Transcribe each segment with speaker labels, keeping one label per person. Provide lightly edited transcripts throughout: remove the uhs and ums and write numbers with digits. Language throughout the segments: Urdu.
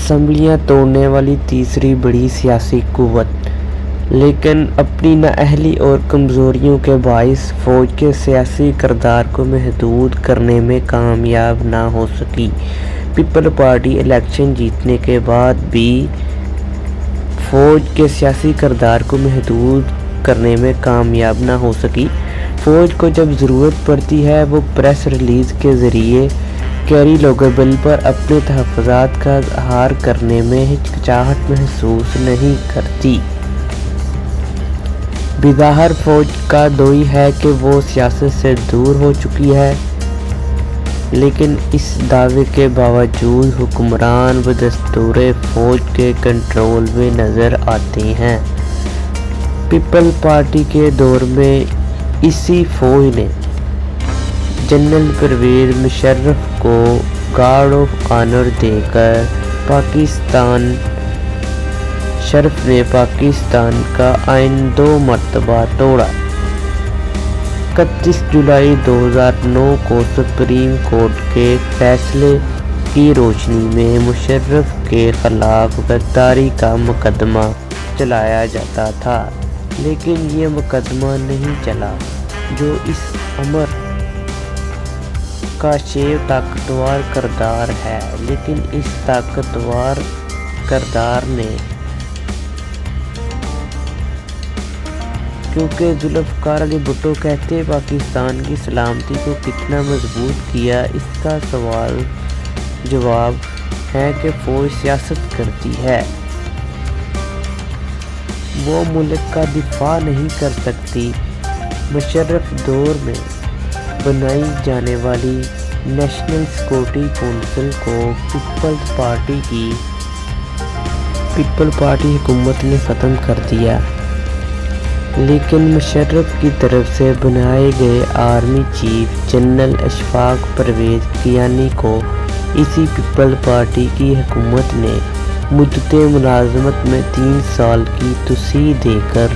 Speaker 1: اسمبلیاں توڑنے والی تیسری بڑی سیاسی قوت، لیکن اپنی نااہلی اور کمزوریوں کے باعث فوج کے سیاسی کردار کو محدود کرنے میں کامیاب نہ ہو سکی۔ پیپل پارٹی الیکشن جیتنے کے بعد بھی فوج کے سیاسی کردار کو محدود کرنے میں کامیاب نہ ہو سکی۔ فوج کو جب ضرورت پڑتی ہے وہ پریس ریلیز کے ذریعے کیری لاگر بل پر اپنے تحفظات کا اظہار کرنے میں ہچکچاہٹ محسوس نہیں کرتی۔ بظاہر فوج کا دعوی ہے کہ وہ سیاست سے دور ہو چکی ہے، لیکن اس دعوے کے باوجود حکمران بدستور فوج کے کنٹرول میں نظر آتے ہیں۔ پیپل پارٹی کے دور میں اسی فوج نے جنرل پرویز مشرف کو گارڈ آف آنر دے کر شرف نے پاکستان کا آئین 2 مرتبہ توڑا۔ 31 جولائی 2009 کو سپریم کورٹ کے فیصلے کی روشنی میں مشرف کے خلاف غداری کا مقدمہ چلایا جاتا تھا، لیکن یہ مقدمہ نہیں چلا، جو اس امر کا شیو طاقتور کردار ہے۔ لیکن اس طاقتور کردار نے کیونکہ ذوالفقار علی بھٹو کہتے پاکستان کی سلامتی کو کتنا مضبوط کیا، اس کا سوال جواب ہے کہ فوج سیاست کرتی ہے، وہ ملک کا دفاع نہیں کر سکتی۔ مشرف دور میں بنائی جانے والی نیشنل سیکورٹی کونسل کو پیپل پارٹی حکومت نے ختم کر دیا، لیکن مشرف کی طرف سے بنائے گئے army chief general Ashfaq Parvez Kayani کو اسی پیپل پارٹی کی حکومت نے مدت ملازمت میں 3 سال کی توسیع دے کر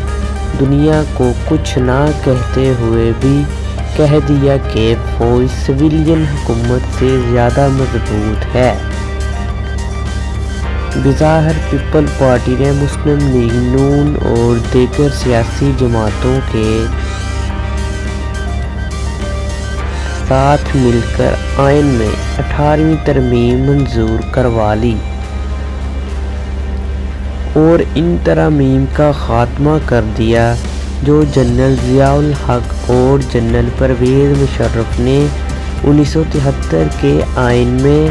Speaker 1: دنیا کو کچھ نہ کہتے ہوئے بھی کہہ دیا کہ فوج سویلین حکومت سے زیادہ مضبوط ہے۔ بظاہر پیپل پارٹی نے مسلم لیگ نون اور دیگر سیاسی جماعتوں کے ساتھ مل کر آئین میں 18ویں ترمیم منظور کروا لی اور ان ترامیم کا خاتمہ کر دیا جو جنرل ضیاء الحق اور جنرل پرویز مشرف نے 1973 کے آئین میں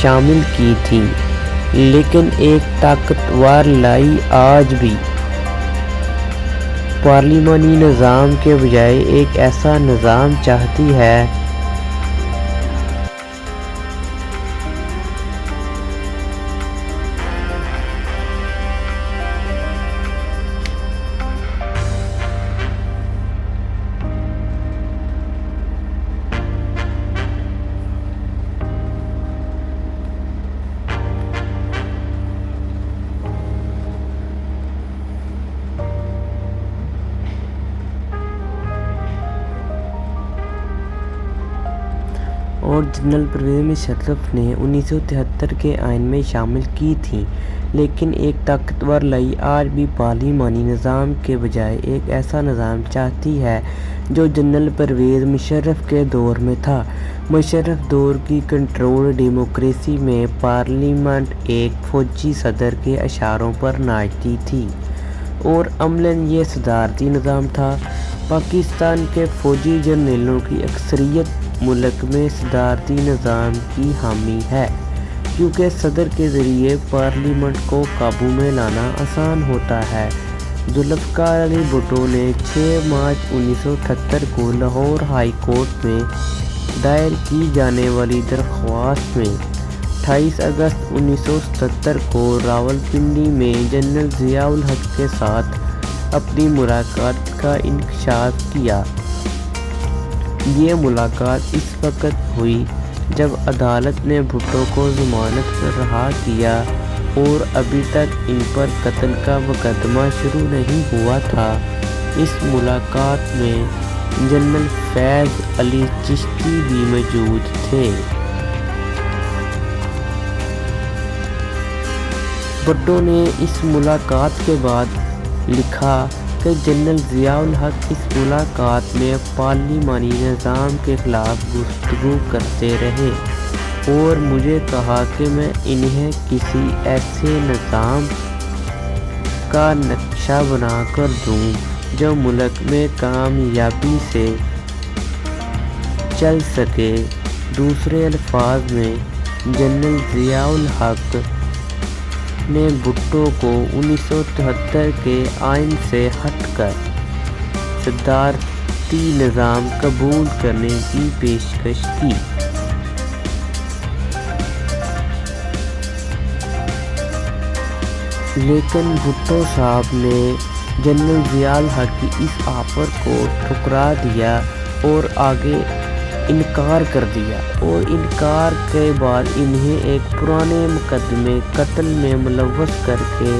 Speaker 1: شامل کی تھی۔ لیکن ایک طاقتور لائی آج بھی پارلیمانی نظام کے بجائے ایک ایسا نظام چاہتی ہے اور جنرل پرویز مشرف نے 1973 کے آئین میں شامل کی تھیں۔ لیکن ایک طاقتور لائی آج بھی پارلیمانی نظام کے بجائے ایک ایسا نظام چاہتی ہے جو جنرل پرویز مشرف کے دور میں تھا۔ مشرف دور کی کنٹرول ڈیموکریسی میں پارلیمنٹ ایک فوجی صدر کے اشاروں پر ناچتی تھی اور عملاً یہ صدارتی نظام تھا۔ پاکستان کے فوجی جرنیلوں کی اکثریت ملک میں صدارتی نظام کی حامی ہے، کیونکہ صدر کے ذریعے پارلیمنٹ کو قابو میں لانا آسان ہوتا ہے۔ ذوالفقار علی بھٹو نے 6 مارچ 1978 کو لاہور ہائی کورٹ میں دائر کی جانے والی درخواست میں 28 اگست 1977 کو راولپنڈی میں جنرل ضیاء الحق کے ساتھ اپنی ملاقات کا انکشاف کیا۔ یہ ملاقات اس وقت ہوئی جب عدالت نے بھٹو کو ضمانت پر رہا کیا اور ابھی تک ان پر قتل کا مقدمہ شروع نہیں ہوا تھا۔ اس ملاقات میں جنرل فیض علی چشتی بھی موجود تھے۔ بھٹو نے اس ملاقات کے بعد لکھا کہ جنرل ضیاء الحق اس ملاقات میں پارلیمانی نظام کے خلاف گفتگو کرتے رہے اور مجھے کہا کہ میں انہیں کسی ایسے نظام کا نقشہ بنا کر دوں جو ملک میں کامیابی سے چل سکے۔ دوسرے الفاظ میں جنرل ضیاء الحق نے بھٹو کو 1973 کے آئین سے ہٹ کر صدارتی نظام قبول کرنے کی پیشکش کی۔ لیکن بھٹو صاحب نے جنرل ضیاء الحق کی اس آفر کو ٹھکرا دیا اور آگے انکار کر دیا، اور انکار کے بعد انہیں ایک پرانے مقدمے قتل میں ملوث کر کے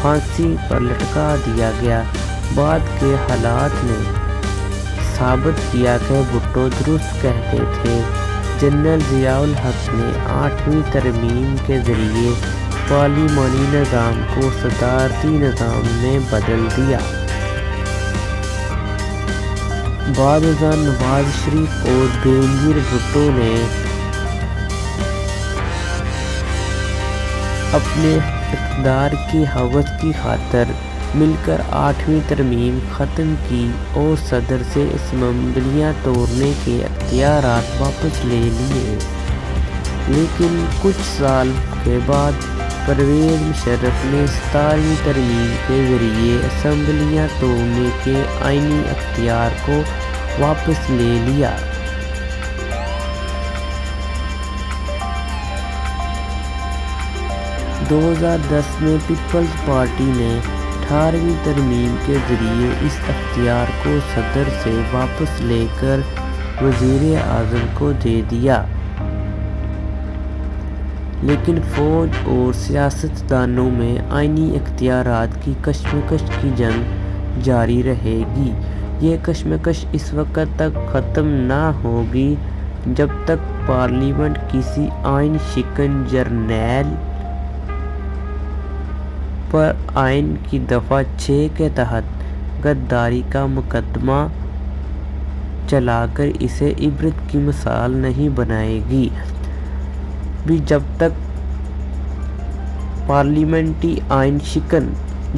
Speaker 1: پھانسی پر لٹکا دیا گیا۔ بعد کے حالات نے ثابت کیا کہ بھٹو درست کہتے تھے۔ جنرل ضیاء الحق نے 8ویں ترمیم کے ذریعے پارلیمانی نظام کو صدارتی نظام میں بدل دیا۔ بعد ازاں نواز شریف اور بینظیر بھٹو نے اپنے اقتدار کی ہوس کی خاطر مل کر 8ویں ترمیم ختم کی اور صدر سے اسمبلیاں توڑنے کے اختیارات واپس لے لیے۔ لیکن کچھ سال کے بعد پرویز مشرف نے 17ویں ترمیم کے ذریعے اسمبلیاں توڑنے کے آئینی اختیار کو واپس لے لیا۔ 2010 میں پیپلز پارٹی نے 18ویں ترمیم کے ذریعے اس اختیار کو صدر سے واپس لے کر وزیر اعظم کو دے دیا۔ لیکن فوج اور سیاستدانوں میں آئینی اختیارات کی کشمکش کی جنگ جاری رہے گی۔ یہ کشمکش اس وقت تک ختم نہ ہوگی جب تک پارلیمنٹ کسی آئین شکن جرنیل پر آئین کی دفعہ 6 کے تحت غداری کا مقدمہ چلا کر اسے عبرت کی مثال نہیں بنائے گی۔ بھی جب تک پارلیمنٹی آئین شکن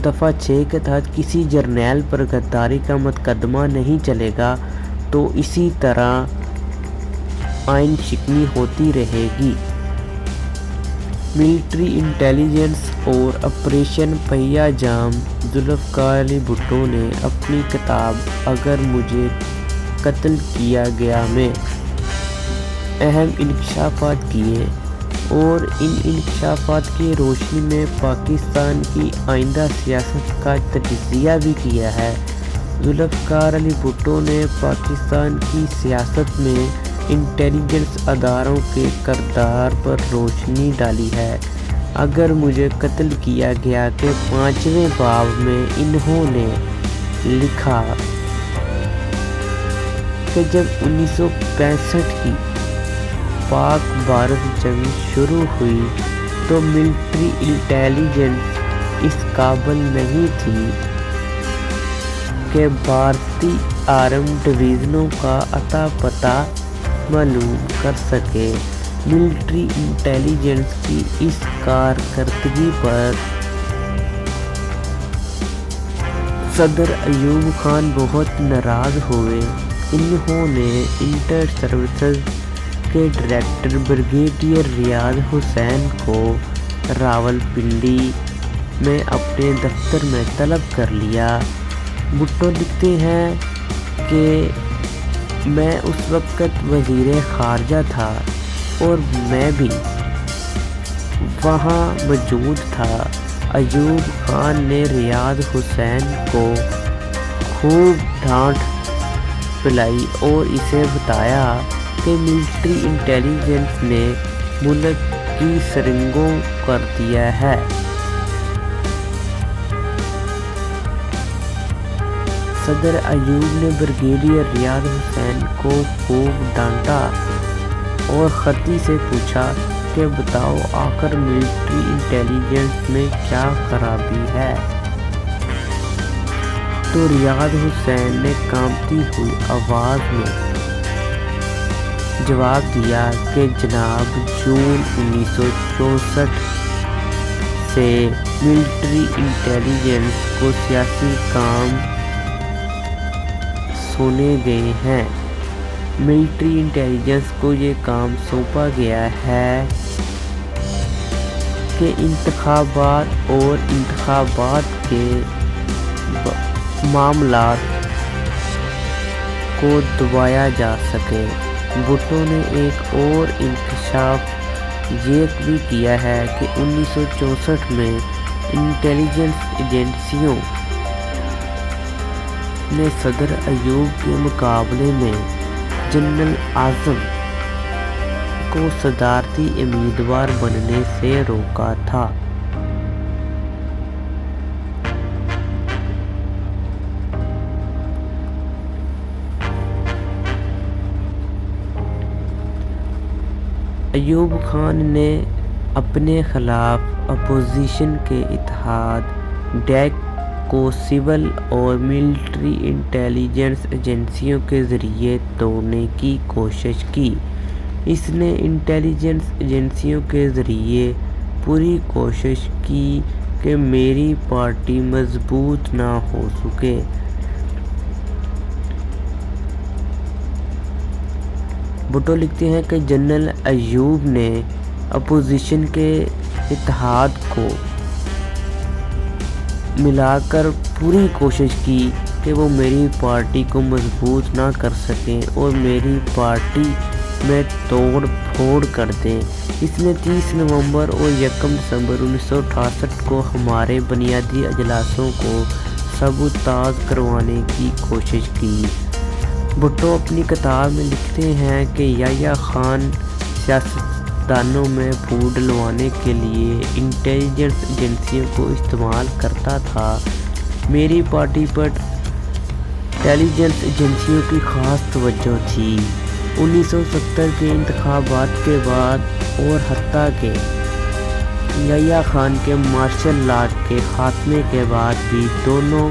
Speaker 1: دفعہ 6 کے تحت کسی جرنیل پر غداری کا مقدمہ نہیں چلے گا تو اسی طرح آئین شکنی ہوتی رہے گی۔ ملٹری انٹیلیجنس اور آپریشن پہیہ جام ذوالفقار علی بھٹو نے اپنی کتاب اگر مجھے قتل کیا گیا میں اہم انکشافات کیے اور ان انکشافات کی روشنی میں پاکستان کی آئندہ سیاست کا تجزیہ بھی کیا ہے۔ ذوالفقار علی بھٹو نے پاکستان کی سیاست میں انٹیلیجنس اداروں کے کردار پر روشنی ڈالی ہے۔ اگر مجھے قتل کیا گیا کے 5ویں باب میں انہوں نے لکھا کہ جب 1965 کی پاک بھارت جنگ شروع ہوئی تو ملٹری انٹیلیجنس اس قابل نہیں تھی کہ بھارتی آرم ڈویژنوں کا اتا پتہ معلوم کر سکے۔ ملٹری انٹیلیجنس کی اس کارکردگی پر صدر ایوب خان بہت ناراض ہوئے۔ انہوں نے انٹر سروسز کے ڈائریکٹر بریگیڈیئر ریاض حسین کو راولپنڈی میں اپنے دفتر میں طلب کر لیا۔ بھٹو لکھتے ہیں کہ میں اس وقت وزیر خارجہ تھا اور میں بھی وہاں موجود تھا۔ ایوب خان نے ریاض حسین کو خوب ڈانٹ پلائی اور اسے بتایا کہ ملٹری انٹیلیجنس نے ملک کی سرنگوں کر دیا ہے۔ صدر ایوب نے بریگیڈیئر ریاض حسین کو خوب ڈانٹا اور خطی سے پوچھا کہ بتاؤ آخر ملٹری انٹیلیجنس میں کیا خرابی ہے؟ تو ریاض حسین نے کانپتی ہوئی آواز میں جواب دیا کہ جناب جون 1964 سے ملٹری انٹیلیجنس کو سیاسی کام سونپے گئے ہیں۔ ملٹری انٹیلیجنس کو یہ کام سونپا گیا ہے کہ انتخابات اور انتخابات کے معاملات کو دبایا جا سکے۔ بھٹو نے ایک اور انکشاف یہ بھی کیا ہے کہ 1964 میں انٹیلیجنس ایجنسیوں نے صدر ایوب کے مقابلے میں جنرل اعظم کو صدارتی امیدوار بننے سے روکا تھا۔ ایوب خان نے اپنے خلاف اپوزیشن کے اتحاد ڈیک کو سول اور ملٹری انٹیلیجنس ایجنسیوں کے ذریعے توڑنے کی کوشش کی۔ اس نے انٹیلیجنس ایجنسیوں کے ذریعے پوری کوشش کی کہ میری پارٹی مضبوط نہ ہو سکے۔ بھٹو لکھتے ہیں کہ جنرل ایوب نے اپوزیشن کے اتحاد کو ملا کر پوری کوشش کی کہ وہ میری پارٹی کو مضبوط نہ کر سکیں اور میری پارٹی میں توڑ پھوڑ کر دیں۔ اس نے 30 نومبر اور 1 دسمبر 1968 کو ہمارے بنیادی اجلاسوں کو سبوتاژ کروانے کی کوشش کی۔ بھٹو اپنی کتاب میں لکھتے ہیں کہ یحییٰ خان سیاستدانوں میں پھوٹ ڈلوانے کے لیے انٹیلیجنس ایجنسیوں کو استعمال کرتا تھا۔ میری پارٹی پر انٹیلیجنس ایجنسیوں کی خاص توجہ تھی۔ 1970 کے انتخابات کے بعد اور حتیٰ کہ یحییٰ خان کے مارشل لاء کے خاتمے کے بعد بھی دونوں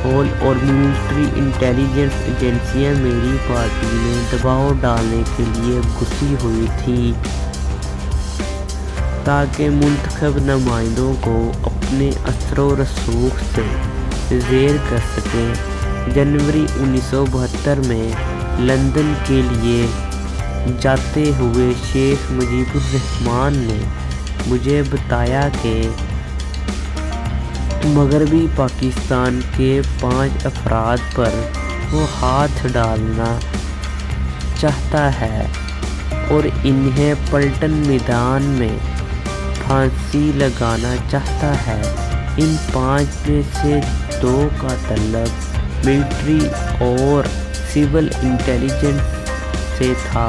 Speaker 1: ہول اور ملٹری انٹیلیجنس ایجنسیاں میری پارٹی میں دباؤ ڈالنے کے لیے گھسی ہوئی تھیں تاکہ منتخب نمائندوں کو اپنے اثر و رسوخ سے زیر کر سکیں۔ جنوری 1972 میں لندن کے لیے جاتے ہوئے شیخ مجیب الرحمان نے مجھے بتایا کہ مغربی پاکستان کے 5 افراد پر وہ ہاتھ ڈالنا چاہتا ہے اور انہیں پلٹن میدان میں پھانسی لگانا چاہتا ہے۔ ان 5 میں سے 2 کا تعلق ملٹری اور سول انٹیلیجنس سے تھا۔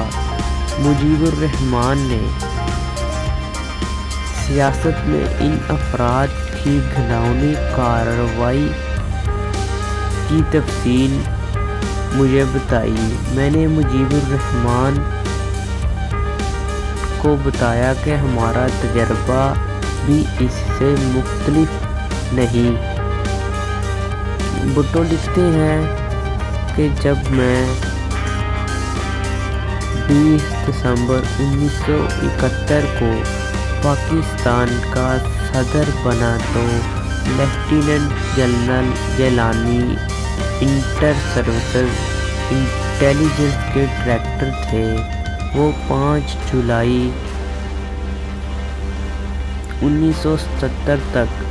Speaker 1: مجیب الرحمان نے سیاست میں ان افراد کی گھناؤنی کارروائی کی تفصیل مجھے بتائی۔ میں نے مجیب الرحمان کو بتایا کہ ہمارا تجربہ بھی اس سے مختلف نہیں۔ بھٹو لکھتے ہیں کہ جب میں 20 دسمبر 1971 کو پاکستان کا صدر بنا تو lieutenant general Jilani Inter Services Intelligence کے ڈائریکٹر تھے۔ وہ 5 جولائی 1970 تک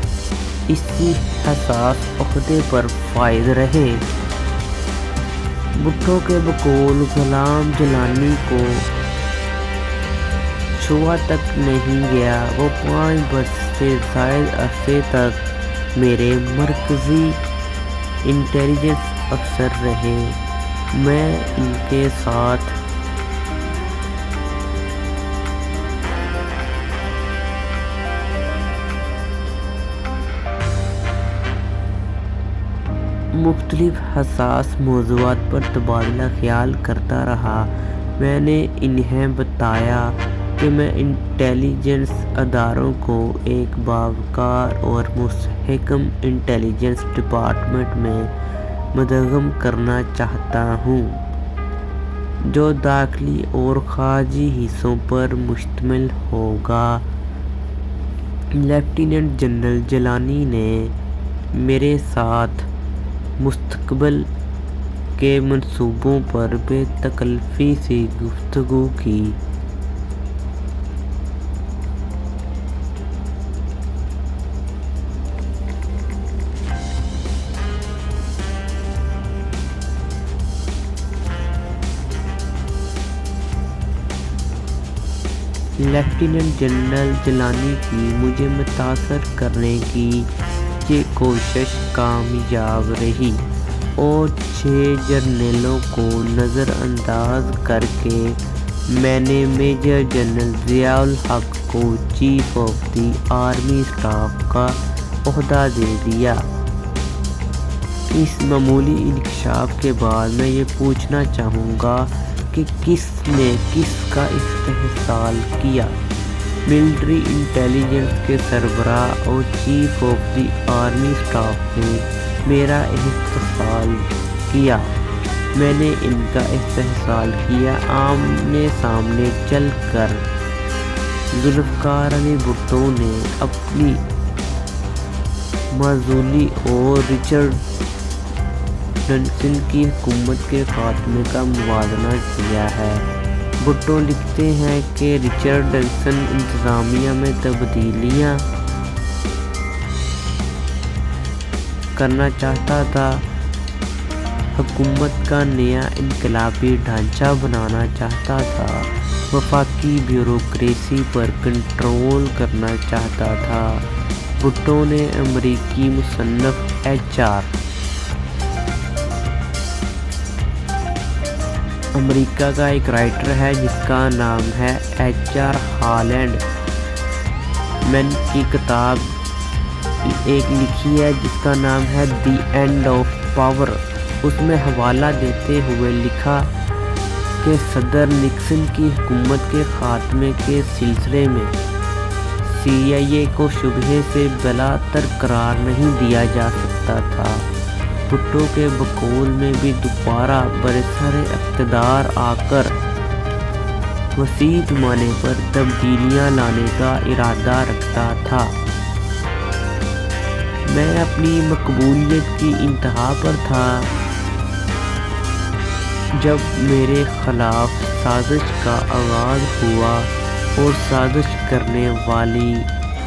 Speaker 1: اسی حساس عہدے پر فائز رہے۔ بھٹو کے بقول غلام جیلانی کو چھوا تک نہیں گیا۔ وہ 5 برس سے زائد عرصے تک میرے مرکزی انٹیلیجنس افسر رہے۔ میں ان کے ساتھ مختلف حساس موضوعات پر تبادلہ خیال کرتا رہا۔ میں نے انہیں بتایا کہ میں انٹیلیجنس اداروں کو ایک باوقار اور مستحکم انٹیلیجنس ڈپارٹمنٹ میں مدغم کرنا چاہتا ہوں جو داخلی اور خارجی حصوں پر مشتمل ہوگا۔ لیفٹیننٹ جنرل جیلانی نے میرے ساتھ مستقبل کے منصوبوں پر بے تکلفی سے گفتگو کی۔ لیفٹیننٹ جنرل جیلانی کی مجھے متاثر کرنے کی یہ کوشش کامیاب رہی اور 6 جرنیلوں کو نظر انداز کر کے میں نے میجر جنرل ضیاء الحق کو chief of the army staff کا عہدہ دے دیا۔ اس معمولی انکشاف کے بعد میں یہ پوچھنا چاہوں گا کہ کس نے کس کا استحصال کیا؟ ملٹری انٹیلیجنس کے سربراہ اور chief of the army staff نے میرا استحصال کیا۔ میں نے ان کا استحصال کیا۔ آمنے سامنے چل کر ذوالفقار علی بھٹو نے اپنی معزولی اور رچرڈ ڈنسن کی حکومت کے خاتمے کا موازنہ کیا ہے۔ بھٹو لکھتے ہیں کہ رچرڈ ڈنسن انتظامیہ میں تبدیلیاں کرنا چاہتا تھا، حکومت کا نیا انقلابی ڈھانچہ بنانا چاہتا تھا، وفاقی بیوروکریسی پر کنٹرول کرنا چاہتا تھا۔ بھٹو نے امریکی مصنف ایچ.آر. امریکہ کا ایک رائٹر ہے جس کا نام ہے ایچ.آر. ہالینڈ مین کی کتاب ایک لکھی ہے جس کا نام ہے دی اینڈ آف پاور۔ اس میں حوالہ دیتے ہوئے لکھا کہ صدر نکسن کی حکومت کے خاتمے کے سلسلے میں CIA کو شبہے سے بلا تر قرار نہیں دیا جا سکتا تھا۔ بھٹو کے بقول میں بھی دوبارہ برسر اقتدار آ کر وسیع پیمانے پر تبدیلیاں لانے کا ارادہ رکھتا تھا۔ میں اپنی مقبولیت کی انتہا پر تھا جب میرے خلاف سازش کا آغاز ہوا اور سازش کرنے والی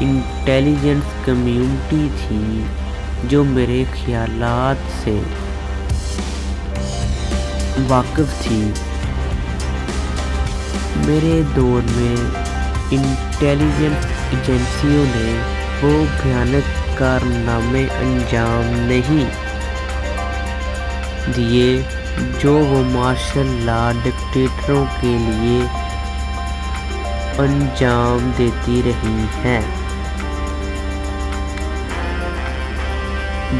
Speaker 1: انٹیلیجنس کمیونٹی تھی جو میرے خیالات سے واقف تھی۔ میرے دور میں انٹیلیجنس ایجنسیوں نے وہ بھیانک کارنامے انجام نہیں دیے جو وہ مارشل لا ڈکٹیٹروں کے لیے انجام دیتی رہی ہیں۔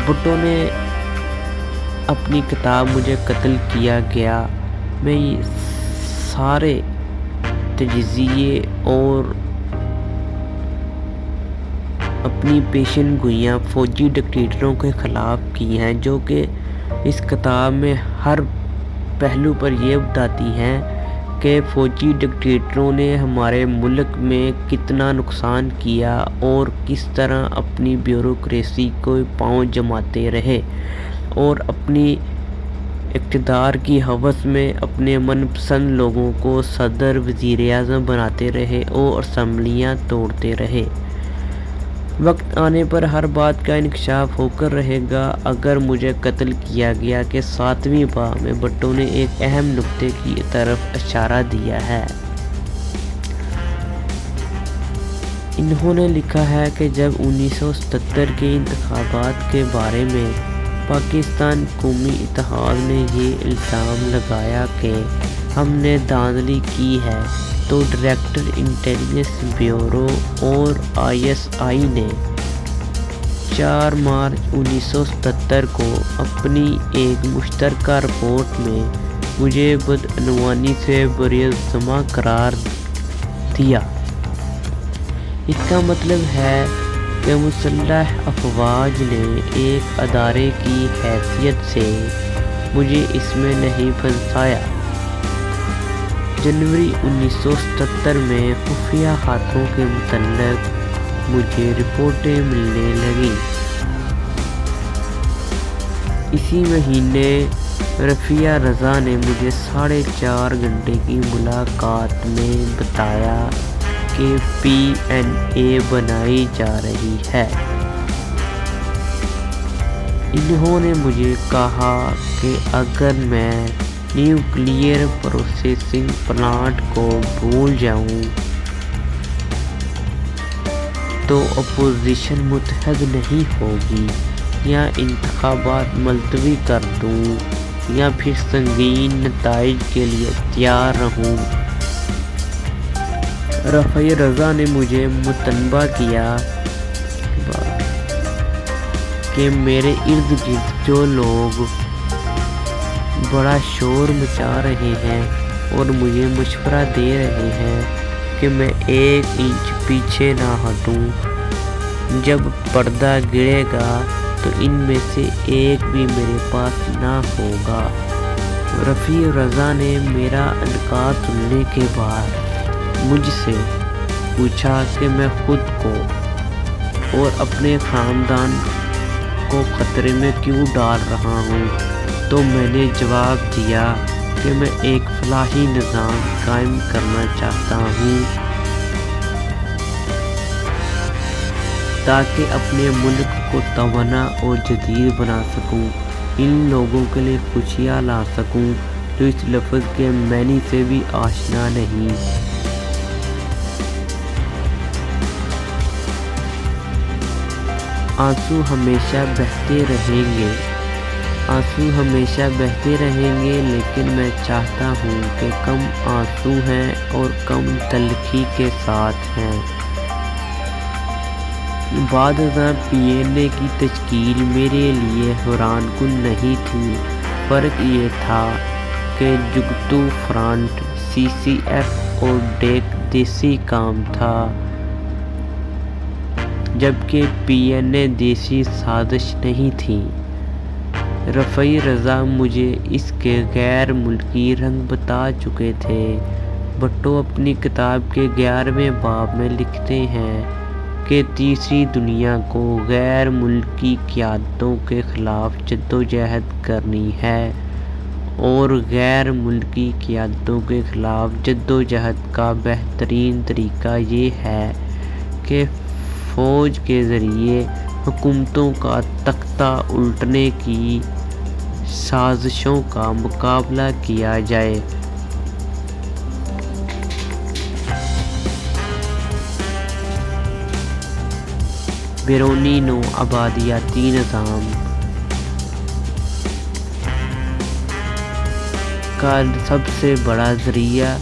Speaker 1: بھٹو نے اپنی کتاب مجھے قتل کیا گیا میں سارے تجزیے اور اپنی پیشن گوئیاں فوجی ڈکٹیٹروں کے خلاف کی ہیں، جو کہ اس کتاب میں ہر پہلو پر یہ بتاتی ہیں کہ فوجی ڈکٹیٹروں نے ہمارے ملک میں کتنا نقصان کیا اور کس طرح اپنی بیوروکریسی کو پاؤں جماتے رہے اور اپنی اقتدار کی ہوس میں اپنے من پسند لوگوں کو صدر وزیر اعظم بناتے رہے اور اسمبلیاں توڑتے رہے۔ وقت آنے پر ہر بات کا انکشاف ہو کر رہے گا۔ اگر مجھے قتل کیا گیا کہ 7ویں باب میں بھٹو نے ایک اہم نکتے کی طرف اشارہ دیا ہے۔ انہوں نے لکھا ہے کہ جب 1977 کے انتخابات کے بارے میں پاکستان قومی اتحاد نے یہ الزام لگایا کہ ہم نے دھاندلی کی ہے تو ڈائریکٹر انٹیلیجنس بیورو اور ISI نے 4 مارچ 1977 کو اپنی ایک مشترکہ رپورٹ میں مجھے بدعنوانی سے بری الزامہ قرار دیا۔ اس کا مطلب ہے کہ مسلح افواج نے ایک ادارے کی حیثیت سے مجھے اس میں نہیں پھنسایا۔ جنوری 1977 میں خفیہ ہاتھوں کے متعلق مجھے رپورٹیں ملنے لگیں۔ اسی مہینے رفیہ رضا نے مجھے 4.5 گھنٹے کی ملاقات میں بتایا کہ PNA بنائی جا رہی ہے۔ انہوں نے مجھے کہا کہ اگر میں نیوکلیئر پروسیسنگ پلانٹ کو بھول جاؤں تو اپوزیشن متحد نہیں ہوگی، یا انتخابات ملتوی کر دوں یا پھر سنگین نتائج کے لیے تیار رہوں۔ رفیع رضا نے مجھے متنبہ کیا کہ میرے ارد گرد جو لوگ بڑا شور مچا رہے ہیں اور مجھے مشورہ دے رہے ہیں کہ میں 1 انچ پیچھے نہ ہٹوں، جب پردہ گرے گا تو ان میں سے ایک بھی میرے پاس نہ ہوگا۔ رفیع رضا نے میرا انکار سننے کے بعد مجھ سے پوچھا کہ میں خود کو اور اپنے خاندان کو خطرے میں کیوں ڈال رہا ہوں، تو میں نے جواب دیا کہ میں ایک فلاحی نظام قائم کرنا چاہتا ہوں تاکہ اپنے ملک کو توانا اور جدید بنا سکوں، ان لوگوں کے لیے خوشیاں لا سکوں جو اس لفظ کے معنی سے بھی آشنا نہیں۔ آنسو ہمیشہ بہتے رہیں گے، آنسو ہمیشہ بہتے رہیں گے، لیکن میں چاہتا ہوں کہ کم آنسو ہیں اور کم تلخی کے ساتھ ہیں۔ بعد ازاں PNA کی تشکیل میرے لیے حیران کن نہیں تھی۔ فرق یہ تھا کہ جگتو فرنٹ CCF اور ڈیک دیسی کام تھا، جبکہ PNA دیسی سازش نہیں تھی۔ رفیع رضا مجھے اس کے غیر ملکی رنگ بتا چکے تھے۔ بھٹو اپنی کتاب کے 11ویں باب میں لکھتے ہیں کہ تیسری دنیا کو غیر ملکی قیادتوں کے خلاف جدوجہد کرنی ہے، اور غیر ملکی قیادتوں کے خلاف جدوجہد کا بہترین طریقہ یہ ہے کہ فوج کے ذریعے حکومتوں کا تختہ الٹنے کی سازشوں کا مقابلہ کیا جائے۔ بیرونی نو آبادیاتی نظام کا سب سے بڑا ذریعہ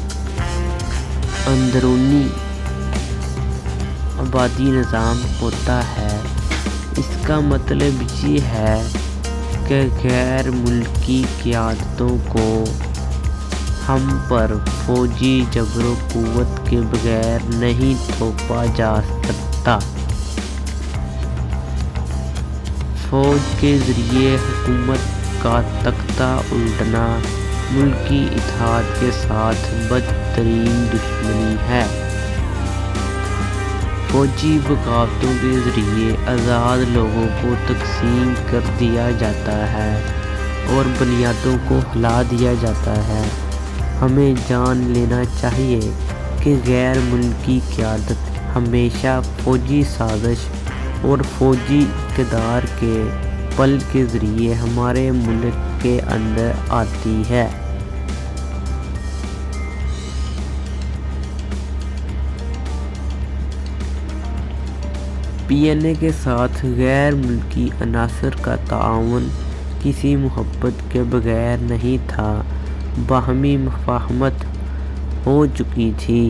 Speaker 1: اندرونی آبادی نظام ہوتا ہے۔ اس کا مطلب یہ ہے کہ غیر ملکی قیادتوں کو ہم پر فوجی جبر و قوت کے بغیر نہیں تھوپا جا سکتا۔ فوج کے ذریعے حکومت کا تختہ الٹنا ملکی اتحاد کے ساتھ بدترین دشمنی ہے۔ فوجی بغاوتوں کے ذریعے آزاد لوگوں کو تقسیم کر دیا جاتا ہے اور بنیادوں کو ہلا دیا جاتا ہے۔ ہمیں جان لینا چاہیے کہ غیر ملکی قیادت ہمیشہ فوجی سازش اور فوجی اقتدار کے پل کے ذریعے ہمارے ملک کے اندر آتی ہے۔ PNA کے ساتھ غیر ملکی عناصر کا تعاون کسی محبت کے بغیر نہیں تھا۔ باہمی مفاہمت ہو چکی تھی۔